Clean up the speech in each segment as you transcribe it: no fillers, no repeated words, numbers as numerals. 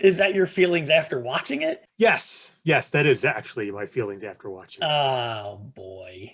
Is that your feelings after watching it? Yes, that is actually my feelings after watching it. Oh boy.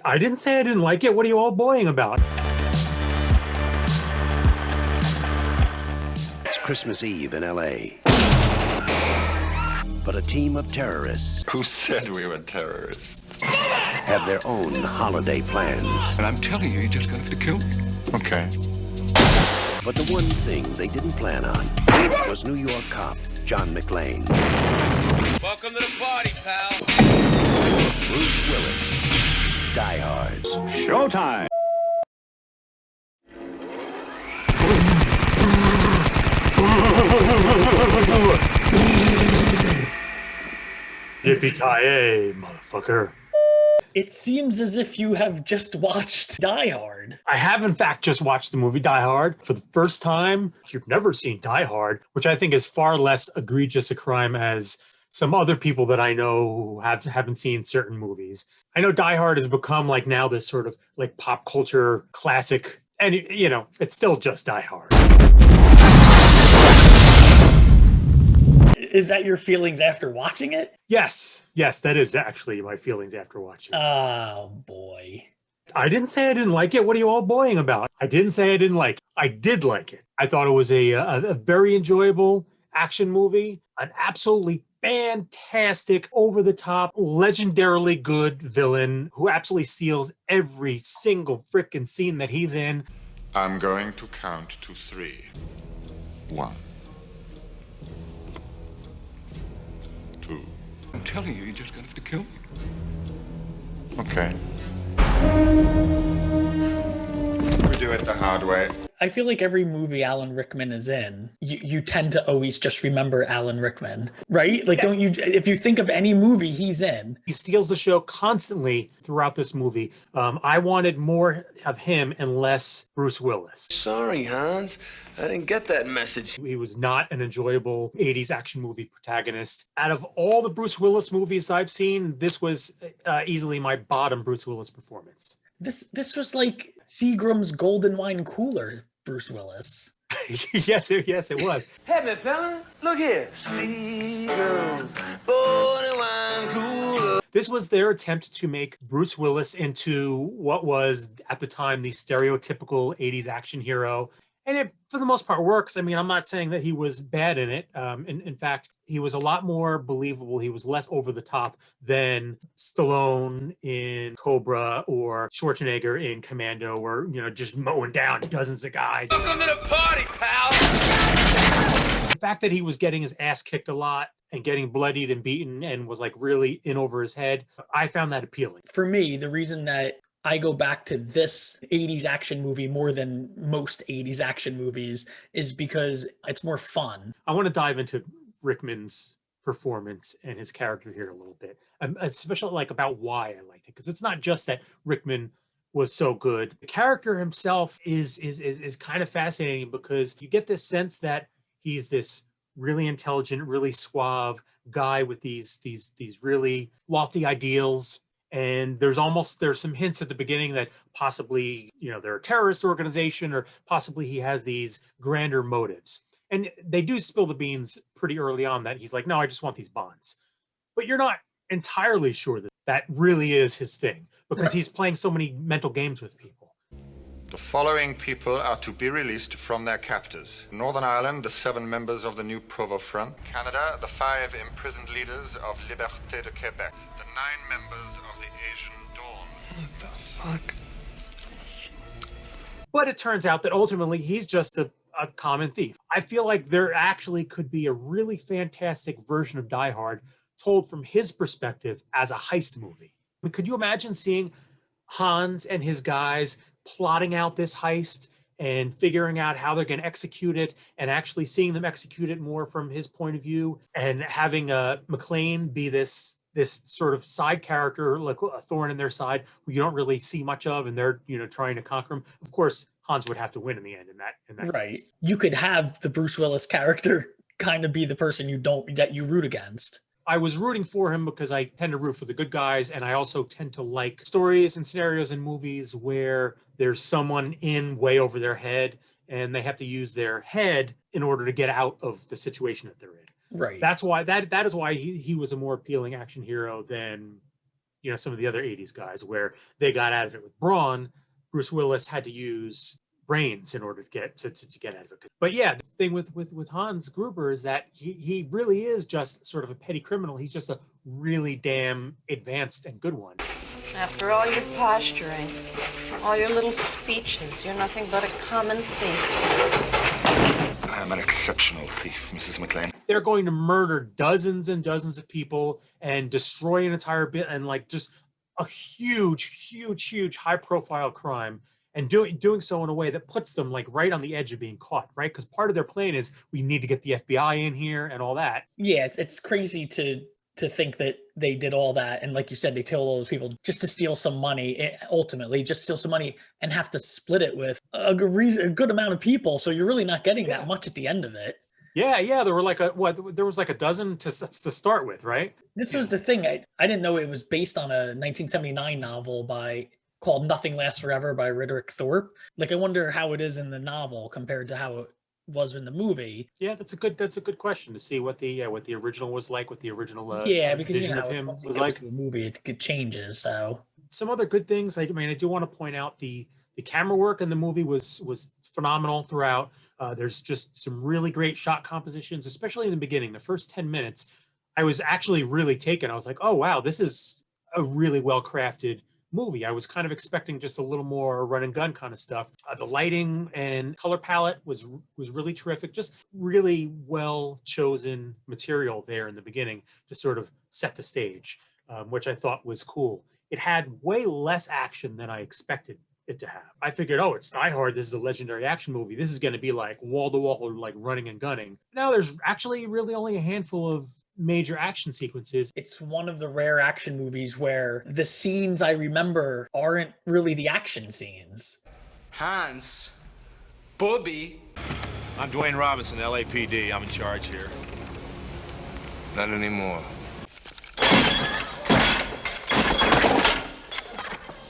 I didn't say I didn't like it. What are you all boying about? It's Christmas Eve in L.A. But a team of terrorists Who said we were terrorists? have their own holiday plans. And I'm telling you, you're just gonna have to kill me. Okay. But the one thing they didn't plan on was New York cop John McClane. Welcome to the party, pal. Bruce Willis. Die Hard. Showtime. Yippee-ki-yay, motherfucker. It seems as if you have just watched Die Hard. I have, in fact, just watched the movie Die Hard for the first time. You've never seen Die Hard, which I think is far less egregious a crime as some other people that I know who haven't seen certain movies. I know Die Hard has become like now this sort of like pop culture classic, and you know, it's still just Die Hard. Is that your feelings after watching it? Yes, that is actually my feelings after watching it. Oh boy. I didn't say I didn't like it. What are you all boying about? I didn't say I didn't like it. I did like it. I thought it was a very enjoyable action movie, an absolutely fantastic, over-the-top, legendarily good villain who absolutely steals every single frickin' scene that he's in. I'm going to count to 3. 1. 2. I'm telling you, you're just gonna have to kill me. Okay. We do it the hard way. I feel like every movie Alan Rickman is in, you tend to always just remember Alan Rickman, right? Like, don't you? If you think of any movie he's in, he steals the show constantly throughout this movie. I wanted more of him and less Bruce Willis. Sorry, Hans. I didn't get that message. He was not an enjoyable 80s action movie protagonist. Out of all the Bruce Willis movies I've seen, this was easily my bottom Bruce Willis performance. This was like Seagram's Golden Wine Cooler, Bruce Willis. yes, it was. Hey, man, fella, look here. Seagram's Golden Wine Cooler. This was their attempt to make Bruce Willis into what was, at the time, the stereotypical 80s action hero. And it, for the most part, works. I mean, I'm not saying that he was bad in it. In fact, he was a lot more believable. He was less over the top than Stallone in Cobra or Schwarzenegger in Commando, or, you know, just mowing down dozens of guys. Welcome to the party, pal. The fact that he was getting his ass kicked a lot and getting bloodied and beaten and was like really in over his head, I found that appealing. For me, the reason that I go back to this 80s action movie more than most 80s action movies is because it's more fun. I want to dive into Rickman's performance and his character here a little bit, especially like about why I liked it, because it's not just that Rickman was so good. The character himself is kind of fascinating because you get this sense that he's this really intelligent, really suave guy with these really lofty ideals. And there's some hints at the beginning that possibly, you know, they're a terrorist organization, or possibly he has these grander motives. And they do spill the beans pretty early on that he's like, no, I just want these bonds. But you're not entirely sure that that really is his thing, because he's playing so many mental games with people. The following people are to be released from their captors. Northern Ireland, the 7 members of the New Provo Front. Canada, the 5 imprisoned leaders of Liberté de Québec. The 9 members of the Asian Dawn. What the fuck? But it turns out that ultimately he's just a common thief. I feel like there actually could be a really fantastic version of Die Hard told from his perspective as a heist movie. I mean, could you imagine seeing Hans and his guys plotting out this heist and figuring out how they're going to execute it, and actually seeing them execute it more from his point of view, and having McClane be this sort of side character, like a thorn in their side, who you don't really see much of, and they're, you know, trying to conquer him. Of course, Hans would have to win in the end in that right case. You could have the Bruce Willis character kind of be the person that you root against. I was rooting for him because I tend to root for the good guys, and I also tend to like stories and scenarios in movies where there's someone in way over their head and they have to use their head in order to get out of the situation that they're in. Right. That's why that is why he was a more appealing action hero than, you know, some of the other 80s guys, where they got out of it with brawn. Bruce Willis had to use brains in order to get out of it. But yeah, the thing with Hans Gruber is that he really is just sort of a petty criminal. He's just a really damn advanced and good one. After all your posturing, all your little speeches, you're nothing but a common thief. I am an exceptional thief, Mrs. McLean. They're going to murder dozens and dozens of people and destroy an entire bit, and like just a huge high profile crime, and doing so in a way that puts them like right on the edge of being caught, right? Because part of their plan is we need to get the FBI in here and all that. Yeah, it's crazy to think that they did all that, and like you said, they killed all those people just to steal some money. Ultimately, just steal some money and have to split it with a good amount of people. So you're really not getting that much at the end of it. Yeah. There were like there was like a dozen to start with, right? This was the thing. I didn't know it was based on a 1979 novel called Nothing Lasts Forever by Roderick Thorpe. Like, I wonder how it is in the novel compared to how it was in the movie. Yeah, that's a good question to see what the original was like, what the original because vision of him once it was gets like. to the movie, it changes. So some other good things. I mean, I do want to point out the camera work in the movie was phenomenal throughout. There's just some really great shot compositions, especially in the beginning. The first 10 minutes, I was actually really taken. I was like, oh wow, this is a really well crafted movie. I was kind of expecting just a little more run and gun kind of stuff. The lighting and color palette was really terrific. Just really well chosen material there in the beginning to sort of set the stage, which I thought was cool. It had way less action than I expected it to have. I figured, oh, it's Die Hard. This is a legendary action movie. This is going to be like wall to wall, like running and gunning. Now there's actually really only a handful of major action sequences. it's one of the rare action movies where the scenes I remember aren't really the action scenes. Hans, Bobby. I'm Dwayne Robinson, LAPD. I'm in charge here. Not anymore.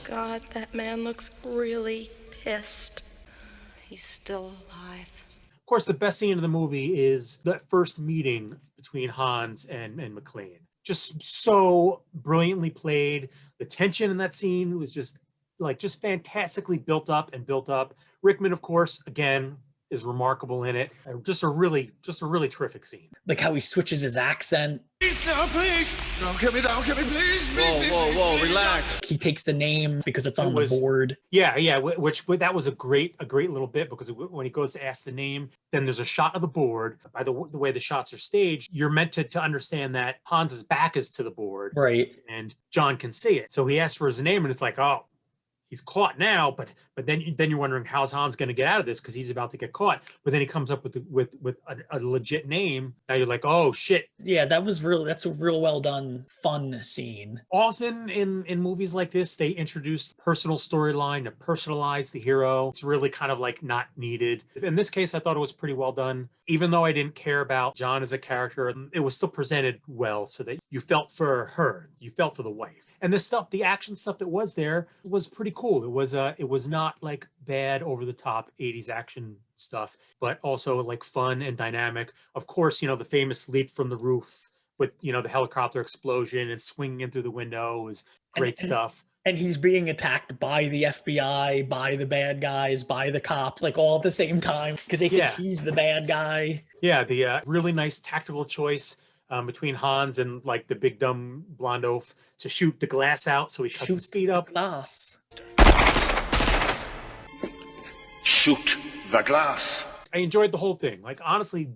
God, that man looks really pissed. He's still alive. Of course, the best scene of the movie is that first meeting between Hans and McClane. Just so brilliantly played. The tension in that scene was just fantastically built up. Rickman, of course, again, is remarkable in it. Just a really terrific scene. Like how he switches his accent. Please, no, please. Don't kill me, please. Whoa, relax. He takes the name because it's on was- the board. Yeah, which that was a great little bit, because when he goes to ask the name, then there's a shot of the board. By the way the shots are staged, you're meant to understand that Hans's back is to the board, Right. and John can see it. So he asks for his name, and it's like, oh, he's caught now, but then you're wondering how's Hans going to get out of this, because he's about to get caught. But then he comes up with a legit name. Now you're like, oh shit. Yeah, that's a real well done, fun scene. Often in movies like this, they introduce personal storyline to personalize the hero. It's really kind of like not needed. In this case, I thought it was pretty well done. Even though I didn't care about John as a character, it was still presented well so that you felt for her, you felt for the wife. And the action stuff that was there was pretty cool. It was not like bad over the top 80s action stuff, but also like fun and dynamic. Of course, the famous leap from the roof with, the helicopter explosion and swinging in through the window was great stuff. And he's being attacked by the FBI, by the bad guys, by the cops, like all at the same time, because they think he's the bad guy. Yeah, the really nice tactical choice between Hans and like the big dumb blonde oaf to shoot the glass out so he cuts his feet up. Glass. Shoot the glass. I enjoyed the whole thing. Like, honestly,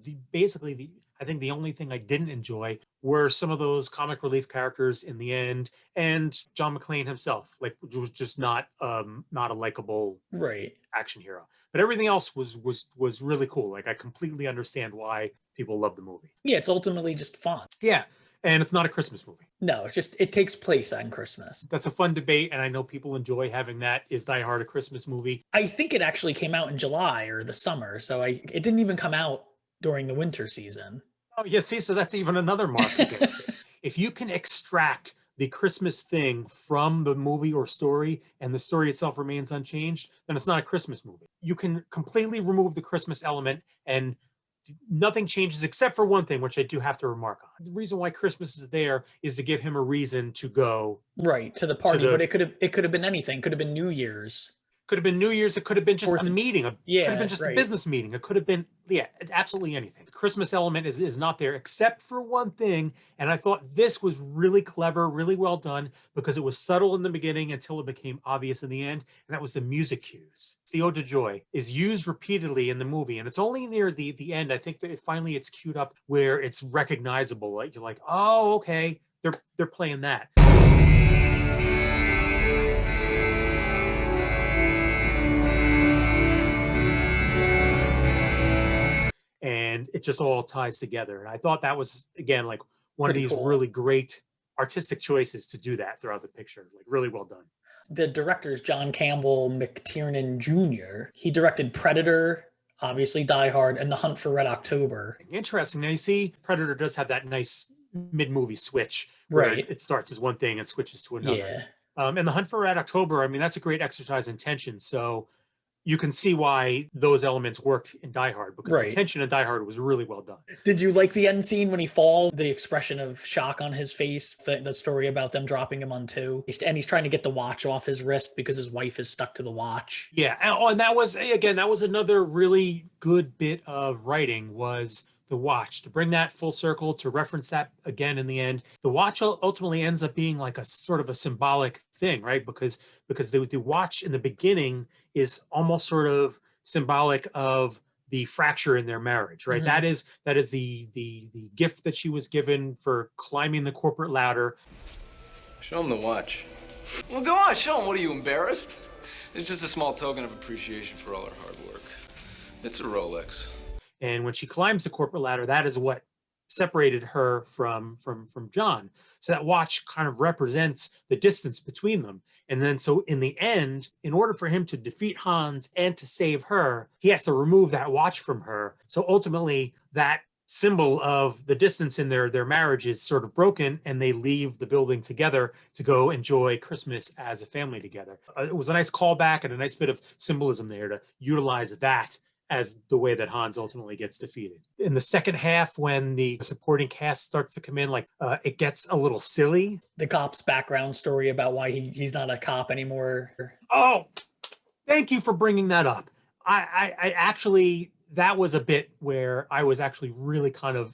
I think the only thing I didn't enjoy were some of those comic relief characters in the end, and John McClane himself, like, was just not a likable Right. action hero. But everything else was really cool. Like, I completely understand why people love the movie. Yeah, it's ultimately just fun. Yeah, and it's not a Christmas movie. No, it takes place on Christmas. That's a fun debate, and I know people enjoy having that. Is Die Hard a Christmas movie? I think it actually came out in July or the summer, so it didn't even come out during the winter season. Oh, yeah, see, so that's even another mark against it. If you can extract the Christmas thing from the movie or story and the story itself remains unchanged, then it's not a Christmas movie. You can completely remove the Christmas element and nothing changes except for one thing, which I do have to remark on. The reason why Christmas is there is to give him a reason to go right to the party, but it could have been anything. Could have been New Year's. Could have been New Year's. It could have been just a meeting. Could have been just a business meeting. It could have been, absolutely anything. The Christmas element is not there except for one thing. And I thought this was really clever, really well done, because it was subtle in the beginning until it became obvious in the end. And that was the music cues. The Ode to Joy is used repeatedly in the movie. And it's only near the end, I think that finally it's queued up where it's recognizable. Like you're like, oh, okay, they're playing that. And it just all ties together. And I thought that was, again, like one of these really great artistic choices to do that throughout the picture. Like really well done. The director is John Campbell McTiernan Jr. He directed Predator, obviously Die Hard, and The Hunt for Red October. Interesting. Now you see Predator does have that nice mid-movie switch. Where right. It starts as one thing and switches to another. Yeah. And The Hunt for Red October, I mean, that's a great exercise in tension. So you can see why those elements worked in Die Hard, because the tension in Die Hard was really well done. Did you like the end scene when he falls? The expression of shock on his face, the story about them dropping him on 2. And he's trying to get the watch off his wrist because his wife is stuck to the watch. Yeah, and that was, again, that was another really good bit of writing, was the watch, to bring that full circle, to reference that again in the end. The watch ultimately ends up being like a sort of a symbolic thing, right? Because the watch in the beginning is almost sort of symbolic of the fracture in their marriage, right? Mm-hmm. That is the gift that she was given for climbing the corporate ladder. Show him the watch. Well, go on, show him. What are you, embarrassed? It's just a small token of appreciation for all her hard work. It's a Rolex. And when she climbs the corporate ladder, that is what separated her from John. So that watch kind of represents the distance between them. And then so in the end, in order for him to defeat Hans and to save her, he has to remove that watch from her. So ultimately, that symbol of the distance in their marriage is sort of broken, and they leave the building together to go enjoy Christmas as a family together. It was a nice callback and a nice bit of symbolism there to utilize that as the way that Hans ultimately gets defeated. In the second half, when the supporting cast starts to come in, it gets a little silly. The cop's background story about why he's not a cop anymore. Oh, thank you for bringing that up. I actually, that was a bit where I was actually really kind of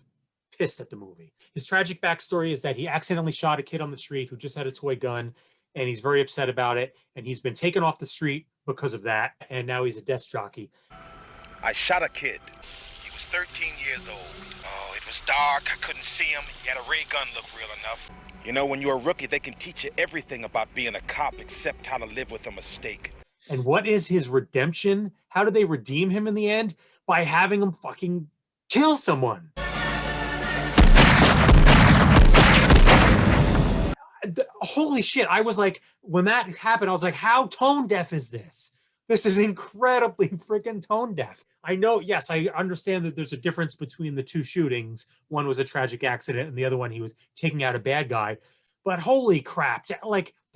pissed at the movie. His tragic backstory is that he accidentally shot a kid on the street who just had a toy gun, and he's very upset about it, and he's been taken off the street because of that, and now he's a desk jockey. I shot a kid. He was 13 years old. Oh, it was dark. I couldn't see him. He had a ray gun look real enough. You know, when you're a rookie, they can teach you everything about being a cop except how to live with a mistake. And what is his redemption? How do they redeem him in the end? By having him fucking kill someone. Holy shit. I was like, when that happened, I was like, how tone deaf is this? This is incredibly freaking tone deaf. I know, yes, I understand that there's a difference between the two shootings. One was a tragic accident and the other one, he was taking out a bad guy. But holy crap, to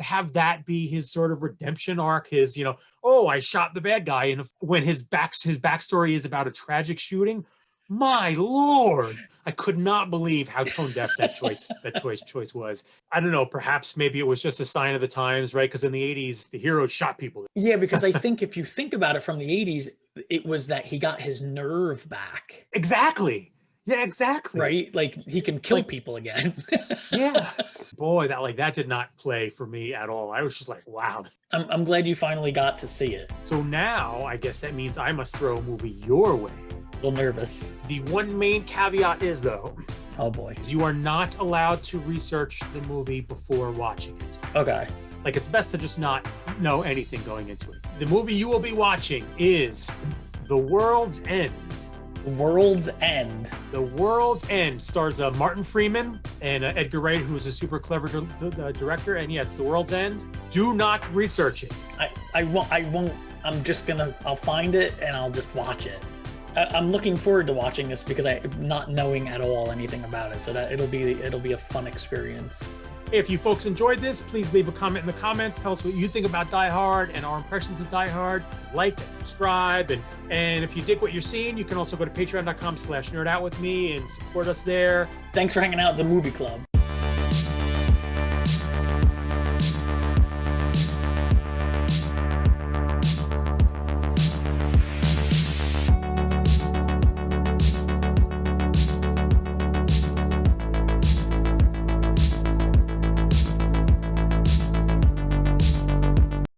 have that be his sort of redemption arc, his, oh, I shot the bad guy. And when his backstory is about a tragic shooting, my Lord, I could not believe how tone deaf that choice was. I don't know, perhaps maybe it was just a sign of the times, right? Because in the 80s, the hero shot people. Yeah, because I think if you think about it from the 80s, it was that he got his nerve back. Exactly. Yeah, exactly. Right? Like he can kill people again. Yeah. Boy, that did not play for me at all. I was just like, wow. I'm glad you finally got to see it. So now I guess that means I must throw a movie your way. A little nervous. The one main caveat is, though, oh boy, you are not allowed to research the movie before watching it. Okay. Like, it's best to just not know anything going into it. The movie you will be watching is The World's End. World's End. The World's End stars Martin Freeman and Edgar Wright, who is a super clever director. And yeah, it's The World's End. Do not research it. I won't. I'll find it and I'll just watch it. I'm looking forward to watching this because I'm not knowing at all anything about it. So that it'll be a fun experience. If you folks enjoyed this, please leave a comment in the comments. Tell us what you think about Die Hard and our impressions of Die Hard. Just like and subscribe. And if you dig what you're seeing, you can also go to patreon.com/nerdoutwithme and support us there. Thanks for hanging out at the movie club.